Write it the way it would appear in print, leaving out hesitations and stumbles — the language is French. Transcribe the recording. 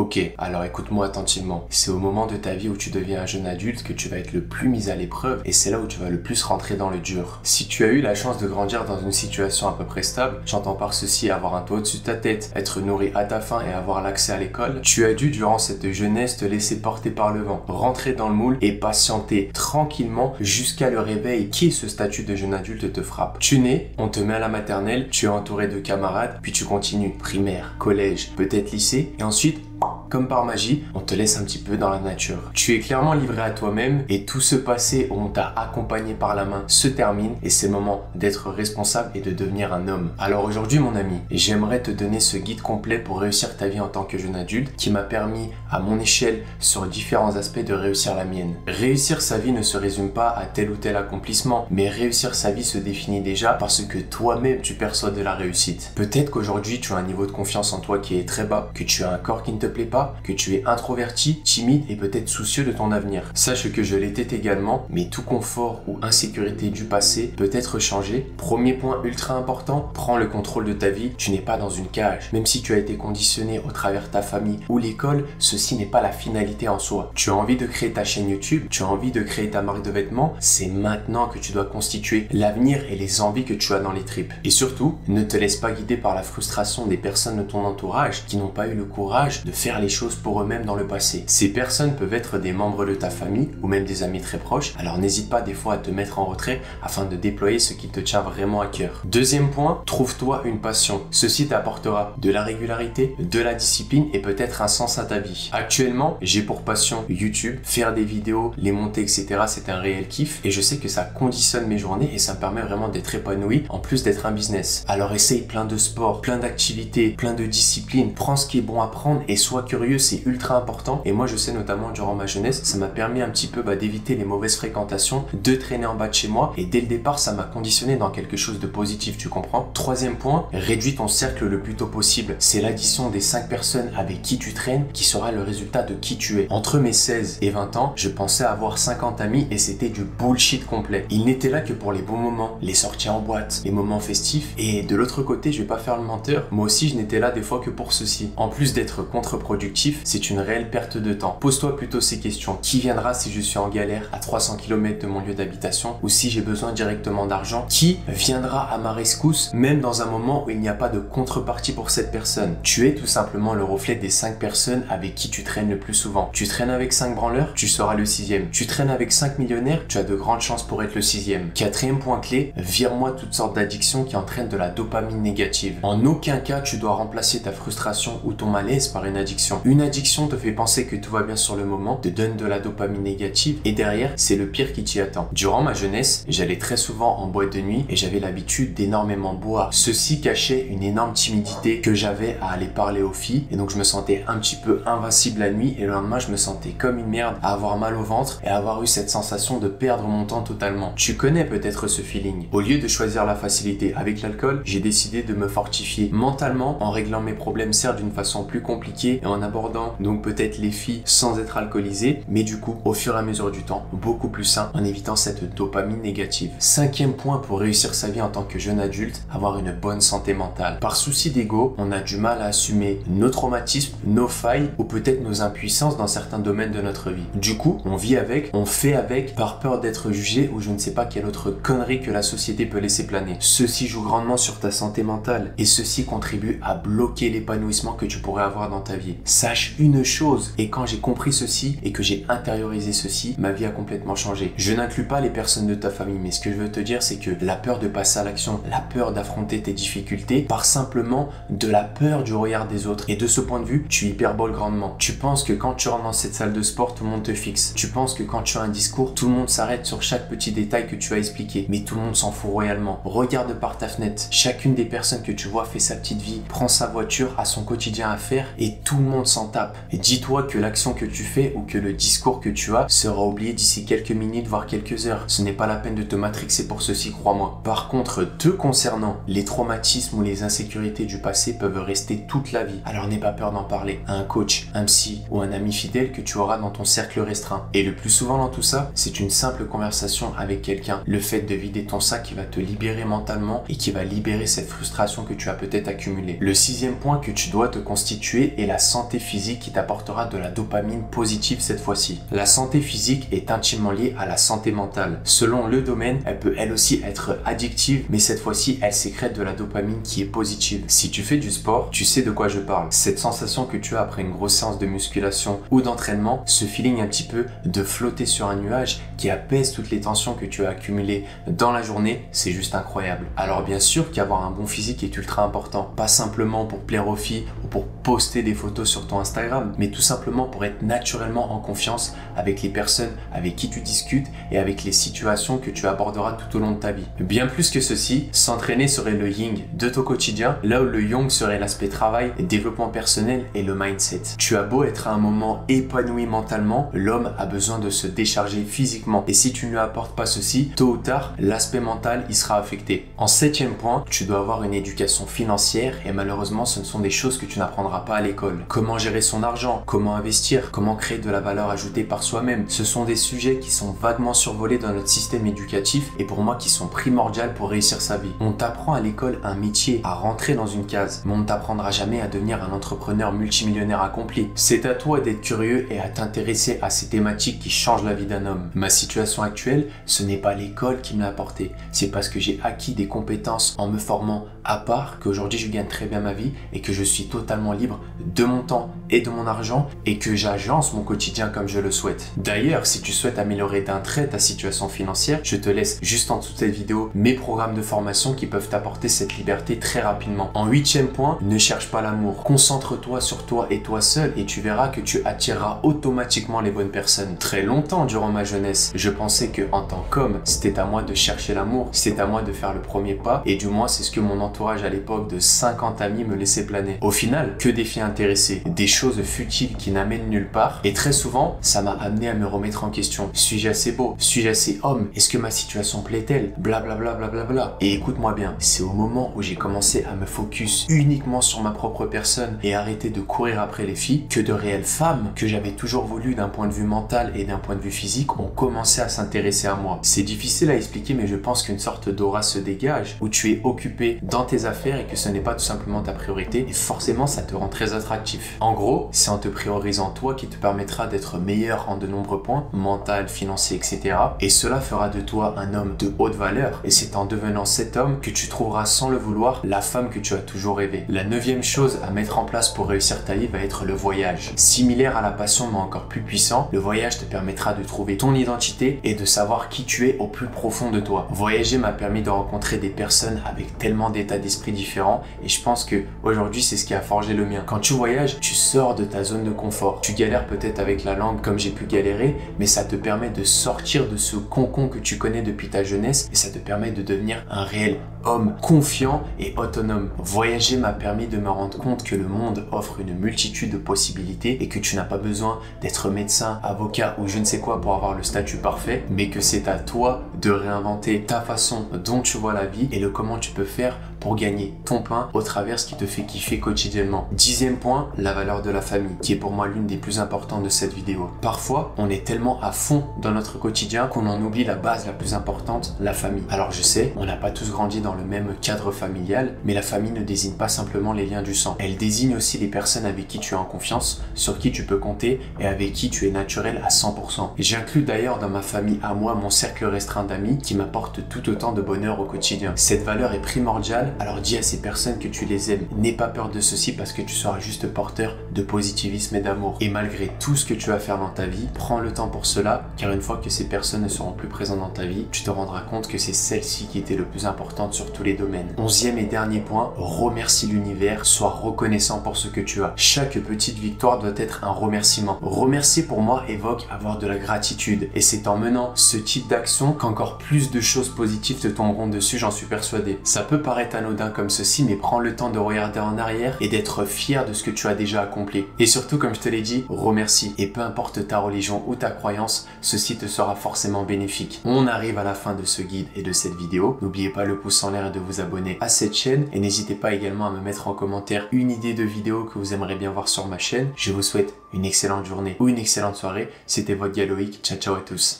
Ok, alors écoute-moi attentivement. C'est au moment de ta vie où tu deviens un jeune adulte que tu vas être le plus mis à l'épreuve et c'est là où tu vas le plus rentrer dans le dur. Si tu as eu la chance de grandir dans une situation à peu près stable, j'entends par ceci avoir un toit au-dessus de ta tête, être nourri à ta faim et avoir l'accès à l'école, tu as dû durant cette jeunesse te laisser porter par le vent, rentrer dans le moule et patienter tranquillement jusqu'à le réveil qui ce statut de jeune adulte te frappe. Tu nais, on te met à la maternelle, tu es entouré de camarades, puis tu continues primaire, collège, peut-être lycée et ensuite comme par magie, on te laisse un petit peu dans la nature. Tu es clairement livré à toi-même et tout ce passé où on t'a accompagné par la main se termine et c'est le moment d'être responsable et de devenir un homme. Alors aujourd'hui mon ami, j'aimerais te donner ce guide complet pour réussir ta vie en tant que jeune adulte qui m'a permis à mon échelle sur différents aspects de réussir la mienne. Réussir sa vie ne se résume pas à tel ou tel accomplissement, mais réussir sa vie se définit déjà parce que toi-même tu perçois de la réussite. Peut-être qu'aujourd'hui tu as un niveau de confiance en toi qui est très bas, que tu as un corps qui ne te plaît pas, que tu es introverti, timide et peut-être soucieux de ton avenir. Sache que je l'étais également, mais tout confort ou insécurité du passé peut être changé. Premier point ultra important, prends le contrôle de ta vie, tu n'es pas dans une cage. Même si tu as été conditionné au travers ta famille ou l'école, ceci n'est pas la finalité en soi. Tu as envie de créer ta chaîne YouTube, tu as envie de créer ta marque de vêtements, c'est maintenant que tu dois constituer l'avenir et les envies que tu as dans les tripes. Et surtout, ne te laisse pas guider par la frustration des personnes de ton entourage qui n'ont pas eu le courage de faire les choses pour eux-mêmes dans le passé. Ces personnes peuvent être des membres de ta famille ou même des amis très proches, alors n'hésite pas des fois à te mettre en retrait afin de déployer ce qui te tient vraiment à cœur. Deuxième point, trouve-toi une passion. Ceci t'apportera de la régularité, de la discipline et peut-être un sens à ta vie. Actuellement, j'ai pour passion YouTube, faire des vidéos, les monter, etc. C'est un réel kiff et je sais que ça conditionne mes journées et ça me permet vraiment d'être épanoui en plus d'être un business. Alors essaye plein de sports, plein d'activités, plein de disciplines, prends ce qui est bon à prendre et sois curieux, c'est ultra important et moi je sais notamment durant ma jeunesse ça m'a permis un petit peu d'éviter les mauvaises fréquentations, de traîner en bas de chez moi et dès le départ ça m'a conditionné dans quelque chose de positif, tu comprends. Troisième point, réduis ton cercle le plus tôt possible. C'est l'addition des 5 personnes avec qui tu traînes qui sera le résultat de qui tu es. Entre mes 16 et 20 ans, je pensais avoir 50 amis et c'était du bullshit complet. Ils n'étaient là que pour les bons moments, les sorties en boîte, les moments festifs et de l'autre côté, je vais pas faire le menteur, moi aussi je n'étais là des fois que pour ceci. En plus d'être contre-productif, c'est une réelle perte de temps. Pose-toi plutôt ces questions. Qui viendra si je suis en galère à 300 km de mon lieu d'habitation ou si j'ai besoin directement d'argent? Qui viendra à ma rescousse même dans un moment où il n'y a pas de contrepartie pour cette personne? Tu es tout simplement le reflet des 5 personnes avec qui tu traînes le plus souvent. Tu traînes avec 5 branleurs, tu seras le 6e. Tu traînes avec 5 millionnaires, tu as de grandes chances pour être le 6e. Quatrième point clé, vire-moi toutes sortes d'addictions qui entraînent de la dopamine négative. En aucun cas tu dois remplacer ta frustration ou ton malaise par une addiction. Une addiction te fait penser que tout va bien sur le moment, te donne de la dopamine négative et derrière, c'est le pire qui t'y attend. Durant ma jeunesse, j'allais très souvent en boîte de nuit et j'avais l'habitude d'énormément boire. Ceci cachait une énorme timidité que j'avais à aller parler aux filles et donc je me sentais un petit peu invincible la nuit et le lendemain, je me sentais comme une merde à avoir mal au ventre et à avoir eu cette sensation de perdre mon temps totalement. Tu connais peut-être ce feeling. Au lieu de choisir la facilité avec l'alcool, j'ai décidé de me fortifier mentalement en réglant mes problèmes certes d'une façon plus compliquée et en abordant donc peut-être les filles sans être alcoolisées, mais du coup au fur et à mesure du temps beaucoup plus sain en évitant cette dopamine négative. Cinquième point pour réussir sa vie en tant que jeune adulte, avoir une bonne santé mentale. Par souci d'ego, on a du mal à assumer nos traumatismes, nos failles ou peut-être nos impuissances dans certains domaines de notre vie. Du coup, on vit avec, on fait avec par peur d'être jugé ou je ne sais pas quelle autre connerie que la société peut laisser planer. Ceci joue grandement sur ta santé mentale et ceci contribue à bloquer l'épanouissement que tu pourrais avoir dans ta vie. Sache une chose, et quand j'ai compris ceci et que j'ai intériorisé ceci, ma vie a complètement changé. Je n'inclus pas les personnes de ta famille, mais ce que je veux te dire, c'est que la peur de passer à l'action, la peur d'affronter tes difficultés, part simplement de la peur du regard des autres. Et de ce point de vue, tu hyperboles grandement. Tu penses que quand tu rentres dans cette salle de sport, tout le monde te fixe. Tu penses que quand tu as un discours, tout le monde s'arrête sur chaque petit détail que tu as expliqué. Mais tout le monde s'en fout royalement. Regarde par ta fenêtre. Chacune des personnes que tu vois fait sa petite vie, prend sa voiture, a son quotidien à faire et tout le monde s'en tape. Et dis-toi que l'action que tu fais ou que le discours que tu as sera oublié d'ici quelques minutes voire quelques heures. Ce n'est pas la peine de te matrixer pour ceci, crois-moi. Par contre, te concernant, les traumatismes ou les insécurités du passé peuvent rester toute la vie. Alors n'aie pas peur d'en parler à un coach, un psy ou un ami fidèle que tu auras dans ton cercle restreint. Et le plus souvent dans tout ça, c'est une simple conversation avec quelqu'un. Le fait de vider ton sac qui va te libérer mentalement et qui va libérer cette frustration que tu as peut-être accumulée. Le sixième point que tu dois te constituer est la santé santé physique qui t'apportera de la dopamine positive cette fois-ci. La santé physique est intimement liée à la santé mentale. Selon le domaine, elle peut elle aussi être addictive, mais cette fois-ci, elle sécrète de la dopamine qui est positive. Si tu fais du sport, tu sais de quoi je parle. Cette sensation que tu as après une grosse séance de musculation ou d'entraînement, ce feeling un petit peu de flotter sur un nuage qui apaise toutes les tensions que tu as accumulées dans la journée, c'est juste incroyable. Alors bien sûr qu'avoir un bon physique est ultra important, pas simplement pour plaire aux filles ou pour poster des photos sur ton Instagram, mais tout simplement pour être naturellement en confiance avec les personnes avec qui tu discutes et avec les situations que tu aborderas tout au long de ta vie. Bien plus que ceci, s'entraîner serait le yin de ton quotidien, là où le yang serait l'aspect travail, développement personnel et le mindset. Tu as beau être à un moment épanoui mentalement, l'homme a besoin de se décharger physiquement. Et si tu ne lui apportes pas ceci, tôt ou tard, l'aspect mental y sera affecté. En 7e point, tu dois avoir une éducation financière et malheureusement, ce ne sont des choses que tu n'apprendras pas à l'école. Comment gérer son argent, comment investir, comment créer de la valeur ajoutée par soi-même. Ce sont des sujets qui sont vaguement survolés dans notre système éducatif et pour moi qui sont primordiaux pour réussir sa vie. On t'apprend à l'école un métier, à rentrer dans une case, mais on ne t'apprendra jamais à devenir un entrepreneur multimillionnaire accompli. C'est à toi d'être curieux et à t'intéresser à ces thématiques qui changent la vie d'un homme. Ma situation actuelle, ce n'est pas l'école qui me l'a apporté, c'est parce que j'ai acquis des compétences en me formant à part qu'aujourd'hui je gagne très bien ma vie et que je suis totalement libre de mon temps et de mon argent et que j'agence mon quotidien comme je le souhaite. D'ailleurs, si tu souhaites améliorer d'un trait ta situation financière, je te laisse juste en dessous de cette vidéo mes programmes de formation qui peuvent t'apporter cette liberté très rapidement. En 8e point, ne cherche pas l'amour. Concentre-toi sur toi et toi seul et tu verras que tu attireras automatiquement les bonnes personnes. Très longtemps durant ma jeunesse, je pensais que en tant qu'homme, c'était à moi de chercher l'amour, c'était à moi de faire le premier pas et du moins c'est ce que mon entourage à l'époque de 50 amis me laissait planer. Au final, que des filles intéressées, des choses futiles qui n'amènent nulle part et très souvent, ça m'a amené à me remettre en question. Suis-je assez beau? Suis-je assez homme? Est-ce que ma situation plaît-elle? Blablabla, blablabla. Et écoute-moi bien, c'est au moment où j'ai commencé à me focus uniquement sur ma propre personne et arrêter de courir après les filles que de réelles femmes que j'avais toujours voulu d'un point de vue mental et d'un point de vue physique ont commencé à s'intéresser à moi. C'est difficile à expliquer mais je pense qu'une sorte d'aura se dégage où tu es occupé dans tes affaires et que ce n'est pas tout simplement ta priorité et forcément ça te rend très attractif. En gros, c'est en te priorisant toi qui te permettra d'être meilleur en de nombreux points, mental, financier, etc. Et cela fera de toi un homme de haute valeur et c'est en devenant cet homme que tu trouveras sans le vouloir la femme que tu as toujours rêvé. La 9e chose à mettre en place pour réussir ta vie va être le voyage. Similaire à la passion mais encore plus puissant, le voyage te permettra de trouver ton identité et de savoir qui tu es au plus profond de toi. Voyager m'a permis de rencontrer des personnes avec tellement d'états d'esprit différents et je pense que aujourd'hui c'est ce qui a forgé le mien. Quand tu voyages, tu sors de ta zone de confort. Tu galères peut-être avec la langue comme j'ai pu galérer, mais ça te permet de sortir de ce cocon que tu connais depuis ta jeunesse et ça te permet de devenir un réel homme confiant et autonome. Voyager m'a permis de me rendre compte que le monde offre une multitude de possibilités et que tu n'as pas besoin d'être médecin, avocat ou je ne sais quoi pour avoir le statut parfait, mais que c'est à toi de réinventer ta façon dont tu vois la vie et le comment tu peux faire pour gagner ton pain au travers ce qui te fait kiffer quotidiennement. 10e point, la valeur de la famille, qui est pour moi l'une des plus importantes de cette vidéo. Parfois, on est tellement à fond dans notre quotidien qu'on en oublie la base la plus importante, la famille. Alors je sais, on n'a pas tous grandi dans le même cadre familial, mais la famille ne désigne pas simplement les liens du sang. Elle désigne aussi les personnes avec qui tu es en confiance, sur qui tu peux compter et avec qui tu es naturel à 100%. Et j'inclus d'ailleurs dans ma famille à moi mon cercle restreint d'amis qui m'apportent tout autant de bonheur au quotidien. Cette valeur est primordiale, alors dis à ces personnes que tu les aimes. N'aie pas peur de ceci parce que tu seras juste porteur de positivisme et d'amour. Et malgré tout ce que tu vas faire dans ta vie, prends le temps pour cela, car une fois que ces personnes ne seront plus présentes dans ta vie, tu te rendras compte que c'est celle-ci qui était le plus importante sur tous les domaines. 11e et dernier point, remercie l'univers, sois reconnaissant pour ce que tu as. Chaque petite victoire doit être un remerciement. Remercier pour moi évoque avoir de la gratitude et c'est en menant ce type d'action qu'encore plus de choses positives te tomberont dessus, j'en suis persuadé. Ça peut paraître anodin comme ceci, mais prends le temps de regarder en arrière et d'être fier de ce que tu as déjà accompli. Et surtout, comme je te l'ai dit, remercie. Et peu importe ta religion ou ta croyance, ceci te sera forcément bénéfique. On arrive à la fin de ce guide et de cette vidéo. N'oubliez pas le pouce en l'air et de vous abonner à cette chaîne. Et n'hésitez pas également à me mettre en commentaire une idée de vidéo que vous aimeriez bien voir sur ma chaîne. Je vous souhaite une excellente journée ou une excellente soirée. C'était votre gars Loïc. Ciao ciao à tous.